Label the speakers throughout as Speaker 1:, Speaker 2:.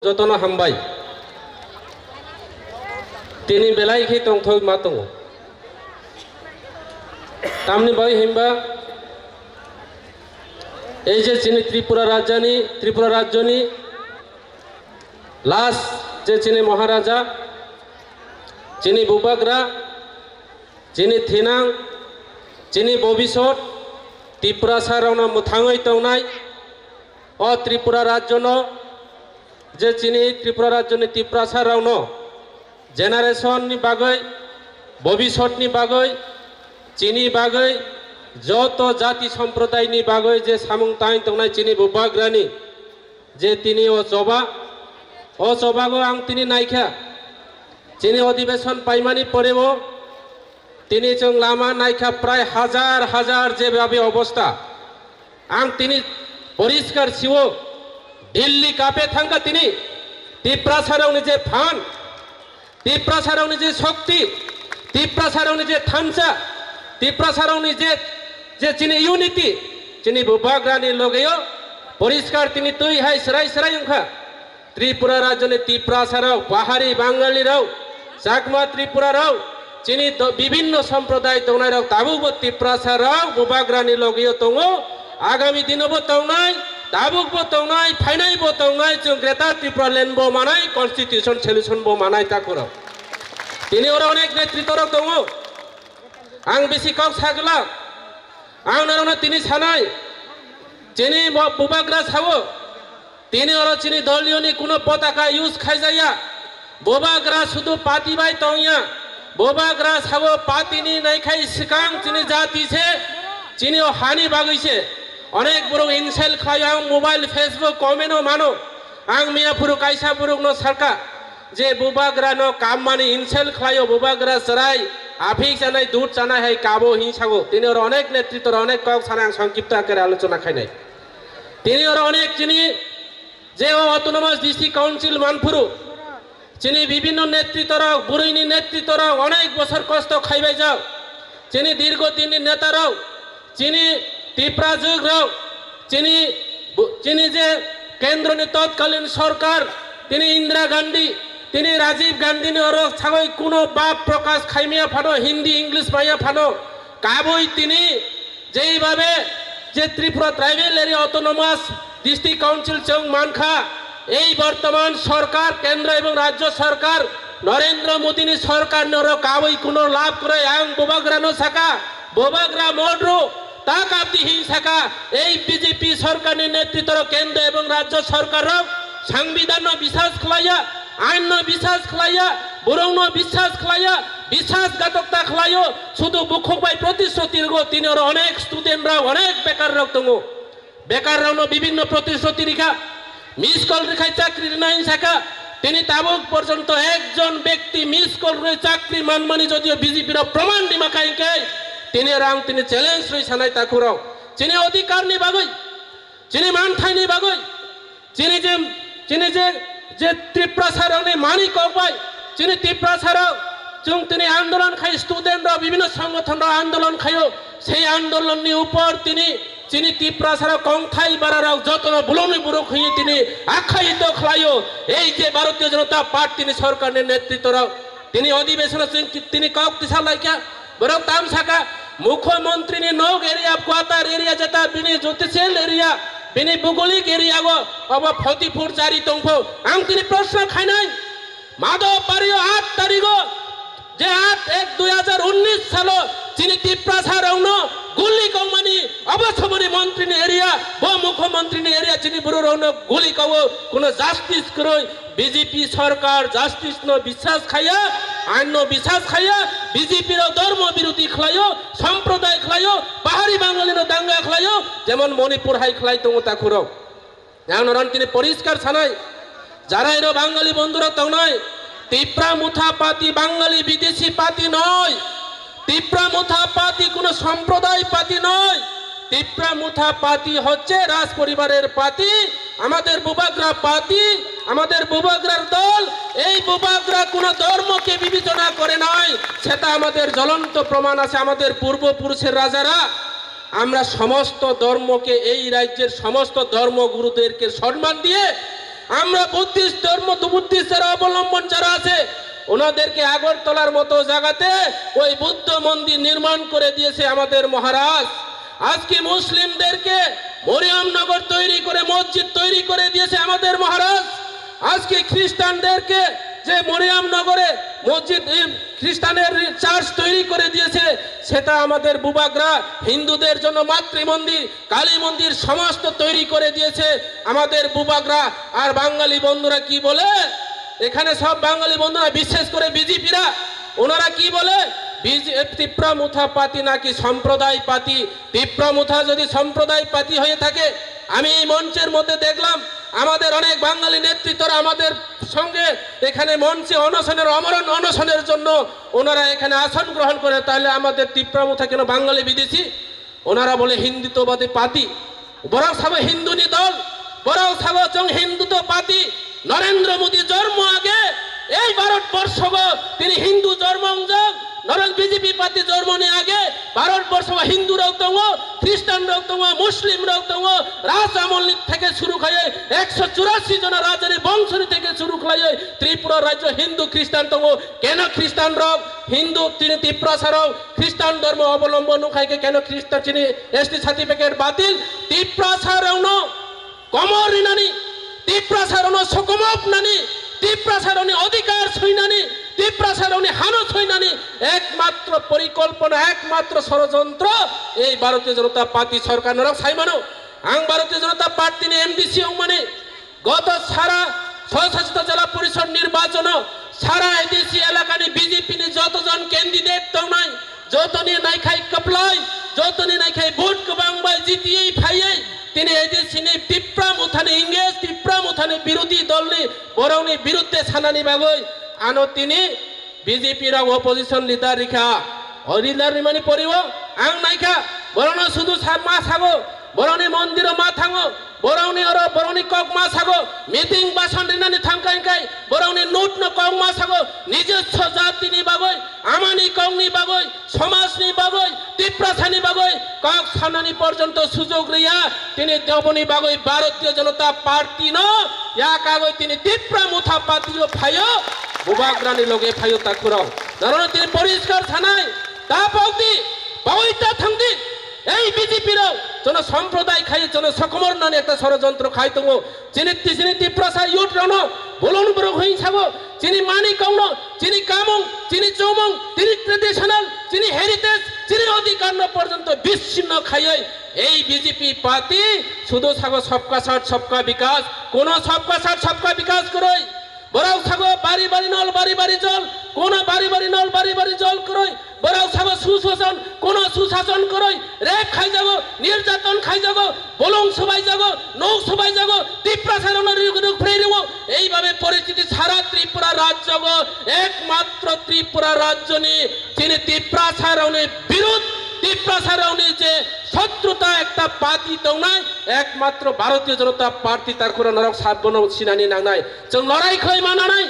Speaker 1: যতন হামবাই তিনি বেলাই খে তংথই মা দङ তামনি বাই হিমবা এই যে চিনি ত্রিপুরা রাজ্যনি লাস্ট যে চিনি মহারাজা চিনি বুবাগ্রা চিনি থিনাং চিনি ভবিষ্যৎ ত্রিপুরা সারাवनो मुथाङै दंनाय अ त्रिपुरा राज्यनो जे चिनी त्रिपुरा राज्यनि त्रिपुरा सारावनो जेनारेशननि बागै भबिष्यतनि बागै चिनी बागै जत जाति सम्प्रदायनि बागै जे सामुंथाय दंनाय चिनी बुबाग्रानि जे तिनि अजबागो आं तिनि नायखा चिनी अधिवेशन पाइमानि परेबो तिनि जों लामा नायखा प्राय हाजार हाजार जे भाबे अवस्था आं तिनि परिष्कार सिवो दिल्ली कापे थांगा तिनि त्रिपुरा सारावनि जे फान त्रिपुरा सारावनि जे शक्ति त्रिपुरा सारावनि जे थामसा त्रिपुरा सारावनि जे चिनी यूनिटी चिनी बुबाग्रानि लगेयो परिष्कार तिनि तुई हाय सराय अंखा त्रिपुरा राज्यनि त्रिपुरा साराव पाहाड़ी बांगाली राव चाकमा त्रिपुरा राव चिनी विभिन्न सम्प्रदाय दंनाय राव दाबुबो त्रिपुरा साराव बुबाग्रानि लगेयो दङ आगामी दिनावबो दंनाय दाबुकबो दंनाय फाइनायबो दंनाय जों ग्रेटार त्रिपुरा लेन्डबो मानाय कन्स्टिट्यूशन सल्यूशनबो मानाय ताकुराव तिनि ओरा अनेक नेतृत्व दङ आं बेसि काव सागला आं नारावनो तिनि सानाय चिनी बुबाग्रा सावो तिनि ओरा चिनी दलियनि कुनो पताका यूज खायजाया बुबाग्रा शुधु पार्टी बाय दंया बुबाग्रा सावो पार्टीनि नायखाय सिगां चिनी जाति छे चिनी हानि बागैसे अनेक बुरुक इनसेल खायो मोबाइल फेसबुक कमेन्टो मानो आं मिया फुरुक आइसा फुरुक न सरका जे बुबाग्रा न काम माने इनसेल खायो बुबाग्रा सराय आफिक जानाय दूध जानाय है काबो हिंसागो तिनि और अनेक नेतृत्व अनेक कक साना आं संक्षिप्त आकारे आलोचना खायनाय तिनि और अनेक चिनी जे अटोनोमास डिस्ट्रिक्ट काउन्सिल मानफुरु चिनी विभिन्न नेतृत्व बुरैनि नेतृत्व अनेक बছর कष्ट खाइबाय जाओ चिनी दीर्घदिननि नेता चिनी त्रिपुरा जुग चिनी जे केंद्रनि तत्कालीन सरकार तिनी इंदिरा गांधी तिनी राजीव गांधी ने और छागै कुनो बाप प्रकाश खाइमिया फानो हिंदी इंग्लिश माया फानो काबोई तिनी जेई भाबे जे Tripura tribal area autonomous district council जों मानखा এই বর্তমান সরকার কেন্দ্র এবং রাজ্য সরকার নরেন্দ্র মোদীনি সরকার নর কাবই কোনো লাভ করে আং বুবাগ্রা ন সাকা বুবাগ্রা মোডরো তা কাপতি হিংসাকা এই বিজেপি সরকারের নেতৃত্ব কেন্দ্র এবং রাজ্য সরকার সংবিধান বিশ্বাস খলাইয়া আইন বিশ্বাস খলাইয়া বরং বিশ্বাস খলাইয়া বিশ্বাসঘাতকতা খলাইও শুধু বুখবাই প্রতিশ্রুতির গো তিনর অনেক স্টুডেন্টরা অনেক বেকার দङ বেকার বিভিন্ন প্রতিশ্রুতি রেখা मिस कल रेखाय चाकरी नाइन शाखा तिनी ताबुक पर्यन्त एकजन व्यक्ति मिस कल रे चाकरी मानमानि जदियो बीजेपी र प्रमाण दिमाखाइके तिनी रां तिनी চ্যালেঞ্জ रै सानाय ताकुराव चिनी अधिकारनि बागै चिनी मानथायनि बागै चिनी जे त्रिपुरा सारावनि मानि कबाय चिनी त्रिपुरा साराव जों तिनी आंदोलन खाय स्टुडेंट र विभिन्न संगठन र आंदोलन खायो সেই आंदोलननि ऊपर तिनी चिनी त्रिपुरा साराव कंथाई बाराराव जतनो बुलनि बुरुक हइए तिनी आख्यायित खलायो এই যে ভারতীয় জনতা পার্টি সরকারের নেতৃত্ব তিনি অধিবেশন তিনি কক দিশা লাইকা বরং তাম শাখা মুখ্যমন্ত্রী ने नोग एरिया क्वार्टर एरिया जता बिनि ज्योतिषेल एरिया बिनि भौगोलिक एरिया गो अब फतिपुर जारी दंफो आं तिनी प्रश्न खाइनाय माधव पारियो 8 तारिखो जे 8/1/2019 साल चिनी त्रिपुरा सारावनो गुली कौमानी अबसमनि मंत्री एरिया बो मुख्यमंत्री एरिया चिनी बुरो रौनो गुली कवो कुनो जस्टिस करय बीजेपी सरकार जस्टिस न विश्वास खाया आइन न विश्वास खाया बीजेपी रो धर्म विरोधी खलायो संप्रदाय खलायो पाहाड़ी बांगाली न दांगा खलायो जेमन मणिपुर हाई खलाय दङ ताखुरो यानो रन तिनी परिष्कार सानाय যারা এর বাঙালি বন্ধুরা তংনায় त्रिपुरा मुथा पार्टी बांगाली विदेशी पार्टी नय त्रिपुरा मुथा पार्टी कोनो सम्प्रदाय पार्टी नय त्रिपुरा मुथा पार्टी হচ্ছে রাজ পরিবারের পার্টি আমাদের বুবাগ্রা পার্টি আমাদের বুবাগ্রার দল এই বুবাগ্রা কোনো ধর্মকে বিবেচনা করে নাই সেটা আমাদের জ্বলন্ত প্রমাণ আছে আমাদের পূর্বপুরুষের রাজারা আমরা সমস্ত ধর্মকে এই রাজ্যের সমস্ত ধর্মগুরুদেরকে সম্মান দিয়ে আমরা বুদ্ধিস্ট ধর্ম বুদ্ধিস্টের অবলম্বন যারা আছে ওনাদেরকে আগরতলার মতো জায়গাতে ওই বুদ্ধ মন্দির নির্মাণ করে দিয়েছে আমাদের মহারাজ। আজকে মুসলিমদেরকে মরিয়মনগর তৈরি করে মসজিদ তৈরি করে দিয়েছে আমাদের মহারাজ। আজকে খ্রিস্টানদেরকে যে মরিয়মনগরে মসজিদ খ্রিস্টানের চার্চ তৈরি করে দিয়েছে সেটা আমাদের বুবাগরা। হিন্দুদের জন্য মাতৃ মন্দির কালী মন্দির সমস্ত তৈরি করে দিয়েছে আমাদের বুবাগরা। আর বাঙালি বন্ধুরা কি বলে, এখানে সব বাঙালি বন্ধুরা বিশেষ করে বিজেপিরা ওনারা কি বলে, তিপ্রামুথা পাতি নাকি সম্প্রদায় পাতি। তিপ্রামুথা যদি সম্প্রদায় পাতি হয়ে থাকে, আমি এই মঞ্চের মধ্যে দেখলাম আমাদের অনেক বাঙালি নেতৃত্বরা আমাদের সঙ্গে এখানে মঞ্চে অনশনের অমরণ অনশনের জন্য ওনারা এখানে আসন গ্রহণ করে, তাহলে আমাদের তিপ্রামুথা কেন বাঙালি বিদেশি? ওনারা বলে হিন্দুত্ববাদী পাতি, বরং সব হিন্দুনি দল, বরং সব হিন্দুত্ব পাতি। নরেন্দ্র মোদী জন্ম আগে এই ভারতবর্ষ তিনি হিন্দু জন্মযোগ নরেন্দ্র বিজেপি পার্টি জন্ম নিয়ে আগে ভারতবর্ষ হিন্দু রক্তঙ্গ খ্রিস্টান রক্তঙ্গ মুসলিম রক্তঙ্গ রাজ আমল থেকে শুরু করে 184 জন রাজার বংশী থেকে শুরু করে ত্রিপুরা রাজ্য হিন্দু খ্রিস্টান তঙ্গ। কেন খ্রিস্টান রক হিন্দু তিনি তিপ্রাসার খ্রিস্টান ধর্ম অবলম্বন খাইকে কেন খ্রিস্টান তিনি এসটি সার্টিফিকেট বাতিল তিপ্রাসার কমর নানি তিপ্রাসারণ সকমপ নানি তিপ্রাসারণে অধিকার সৈনানি তিপ্রাসারণে হানো সৈনানি একমাত্র পরিকল্পনা একমাত্র ষড়যন্ত্র এই ভারতীয় জনতা পার্টি সরকার নরক সাইমানো আং ভারতীয় জনতা পার্টি নে এমডিসি মানে গত সারা স্বশাসিত জেলা পরিষদ নির্বাচন সারা এডিসি এলাকা নি বিজেপি নি যতজন ক্যান্ডিডেট তো নাই যত নিয়ে নাই খাই কপলাই যত নিয়ে নাই খাই ভোট বাংবাই জিতিয়ে ফাইয়ে তিনি এডিসি নি তিপ্রামুথানে ইংরেজ তিপ্রামুথানে বিরোধী দল নি বরং নি বিরুদ্ধে ছানানি বাগই আনো তিনি বিজেপি রা অপোজিশন লিডার রেখা অরিলার মানে পড়িব আং নাইখা বরং শুধু মা সাগো বরং মন্দির মা থাঙ্গো বরং বরং কক মা সাগো মিটিং বাসন রিনানি থাঙ্কাই কাই বরং নোট ন কক মা সাগো নিজস্ব জাতি নি বাগই আমানি কক নি বাগই সমাজ নি বাগই তিপ্রাসানি বাগই কক সানানি পর্যন্ত সুযোগ রিয়া তিনি দেবনি বাগই ভারতীয় জনতা পার্টি ন ইয়া কাগই তিনি তিপ্রামুথা পাতিও ফায়ো বুবাগ্রানি লগে ফায়ো তাকুরাও কারণ তিনি পরিষ্কার থানায় তা পাউতি পাউইতা থাংদি এই বিজেপির জন সম্প্রদায় খাই জন সকমর নানি একটা ষড়যন্ত্র খাই তো চিনি চিনি তিপ্রাসা ইউট রন বলুন বড় হই ছাগো চিনি মানি কৌন চিনি কামং চিনি চৌমং চিনি ট্রেডিশনাল চিনি হেরিটেজ চিনি অধিকার পর্যন্ত বিচ্ছিন্ন খাইয়ে এই বিজেপি পার্টি শুধু ছাগো সবকা সাথ সবকা বিকাশ কোন সবকা সাথ সবকা বিকাশ করই বরাও ছাগো বাড়ি বাড়ি নল বাড়ি বাড়ি জল কোন বাড়ি বাড়ি নল বাড়ি বাড়ি জল করই বরাও ছাগো সুশাসন কোন সুশাসন করই রেপ খাই যাগো নির্যাতন খাই যাগো বলং সবাই যাগো নৌ সবাই যাগো তিপ্রাসারণের ফেরিব এইভাবে পরিস্থিতি সারা ত্রিপুরা রাজ্য একমাত্র ত্রিপুরা রাজ্য নিয়ে তিনি তিপ্রাসারণের বিরোধ তিপ্রাসারণের যে শত্রুতা একটা পার্টি তো নাই একমাত্র ভারতীয় জনতা পার্টি তার কোনো নরক সাবন সিনানি নাংনাই जों লড়াই খই মানা নাই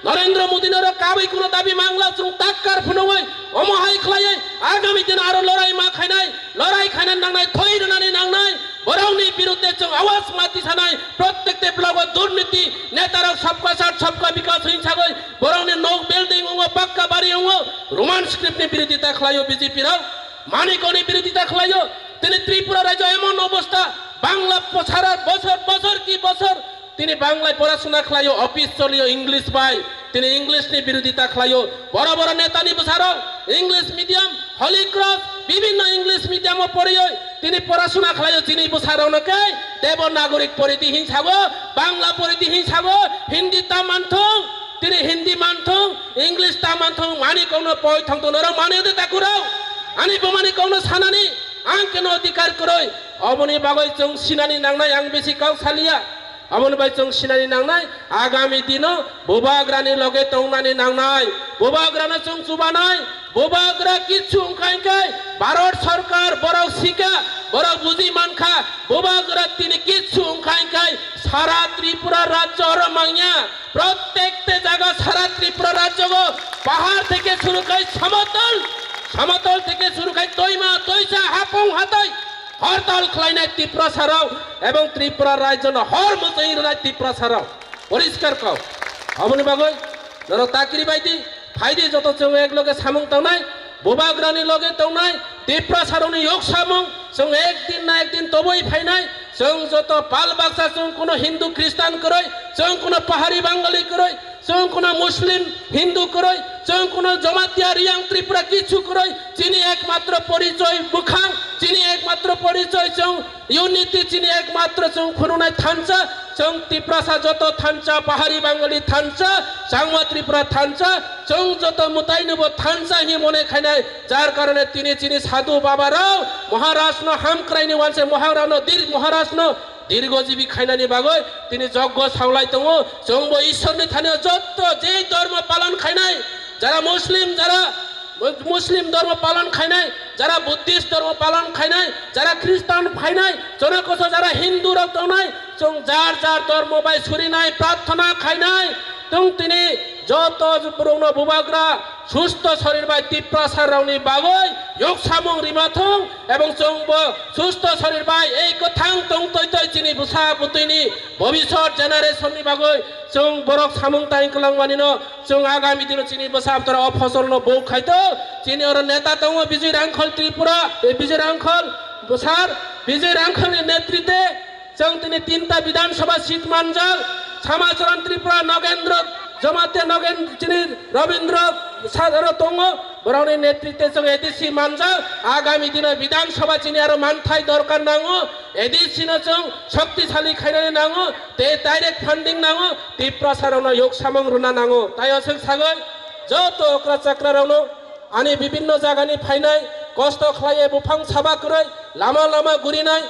Speaker 1: নরেন্দ্র মোদী নরক কাবই কোনো দাবি মাংলা जों তাক্কার ফনই অমহাই খলাই আগামী দিন আরো লড়াই মা খাইনাই লড়াই খাইনান নাংনাই থই রানানি নাংনাই বরংনি বিরুদ্ধে जों আওয়াজ মাতি ছানাই প্রত্যেকটা ব্লক দুর্নীতি নেতারা সবকা সাথ সবকা বিকাশ হই ছাগই বরংনি নক বিল্ডিং ও পাক্কা বাড়ি ও রোমান স্ক্রিপ্ট বিরোধিতা খলাইও বিজেপি রাও মানিকনি বিরোধিতা খলাইও তিনি ত্রিপুরা রাজ্য এমন অবস্থা বাংলা সারা বছর বছর কি বছর তিনি বাংলায় পড়াশোনা খলাইও অফিস চলিও ইংলিশ পাই তিনি ইংলিশ নি বিরোধিতা খলাইও বড় বড় নেতা নি বসারো ইংলিশ মিডিয়াম হলি ক্রস বিভিন্ন ইংলিশ মিডিয়াম পড়িও তিনি পড়াশোনা খলাইও তিনি বসারো নকে দেব নাগরিক পরিধি হিসাগো বাংলা পরিধি হিসাগো হিন্দি তা মানথং তিনি হিন্দি মানথং ইংলিশ তা মানথং মানি কোন পয় থং তো নর মানি দে তাকুরাও আনি বমানি কোন সানানি आं केन अधिकार करय अबनि बागै जों सिनानि नांनाय आं बेसि गाव सालिया अबनि बाय जों सिनानि नांनाय आगामी दिनो बुबाग्रानि लगे तंनानि नांनाय बुबाग्रानो जों जुबानाय बुबाग्रा किछु ओंखायखाय भारत सरकार बराव सिका बराव बुजि मानखा बुबाग्रा तिनि किछु ओंखायखाय सारा त्रिपुरा राज्य और मांगिया प्रत्येकटे जायगा सारा त्रिपुरा राज्य पाहाड़ থেকে শুরু করে সমতল থেকে শুরু করে তৈমা তৈসা হাপং হাতাই হরতাল খলাইনাই ত্রিপুরা সারাও এবং ত্রিপুরা রাজ্য হর মতই রাজ্য ত্রিপুরা সারাও পরিষ্কার কাও আমনি বাগৈ নর তাকরি বাইদি ফাইদি যত চং এক লগে সামং তাওনাই বুবাগ্রানি লগে তাওনাই তিপ্রা সারনি योग সামং চং একদিন না একদিন তবই ফাইনাই চং যত পাল বাক্সা চং কোন হিন্দু খ্রিস্টান করই চং কোন পাহাড়ি বাঙালি করই চং কোন মুসলিম হিন্দু করই চং কোন জমাতিয়া রিয়াং ত্রিপুরা কিছু করই চিনি একমাত্র পরিচয় মুখাং চিনি একমাত্র পরিচয় চং ইউনিটি চিনি একমাত্র চং খুরুনাই থানচা চং ত্রিপ্রাসা যত থানচা পাহাড়ি বাঙালি থানচা চাংমা ত্রিপুরা থানচা চং যত মুতাই নেব থানচা হি মনে খাইনাই যার কারণে তিনি চিনি সাধু বাবারাও মহারাষ্ট্র হামক্রাইনি ওয়ানসে মহারাষ্ট্র দীর্ঘজীবী খাইনানি বাগৈ তিনি যজ্ঞ সাউলাই দङ जोंबो ঈশ্বরনি থানে যত যে ধর্ম পালন খাইনাই যারা মুসলিম ধর্ম পালন খাইনাই যারা বুদ্ধিস্ট ধর্ম পালন খাইনাই যারা খ্রিস্টান খাইনাই জনকস যারা হিন্দু রতনাই চং যার যার ধর্ম বাই ছুরি নাই প্রার্থনা খাইনাই তং তিনি যত পুরনো বুবাগ্রা সুস্থ শরীর বাই তিপ্রাসার রাউনি বাগৈ योग সামং রিমাথং এবং চংব সুস্থ শরীর বাই এই কথাং তং তৈ তৈ চিনি বুসা বুতৈনি ভবিষ্যৎ জেনারেশননি বাগৈ চং বরক সামং তাই কলাংমানিন চং আগামী দিন চিনি বসা তোরা অফসলন বউ খাইতো চিনি ওর নেতা দङ বিজয় রাংখল ত্রিপুরা বিজয় রাংখল বসার বিজয় রাংখলনি নেতৃত্বে চং তিনি তিনটা বিধানসভা সিট মানজাল ছামাচরণ ত্রিপুরা নগেন্দ্র জমাতে নগেন্দ্র চিনি রবীন্দ্র সাধারণ দङ বরনি নেতৃত্বে চং এডিসি মানজাল আগামী দিনে বিধানসভা চিনি আর মানথাই দরকার নাঙ এডিসি ন চং শক্তিশালী খাইনানি নাঙ তে ডাইরেক্ট ফান্ডিং নাঙ ত্রিপ্রাসারণ योग সামং রুনা নাঙ তাই অসং সাগৈ যত অক্রা চাকরারণ আনি বিভিন্ন জায়গানি ফাইনাই কষ্ট খাইয়ে বুফাং সাবা করে লামা লামা ঘুরিনাই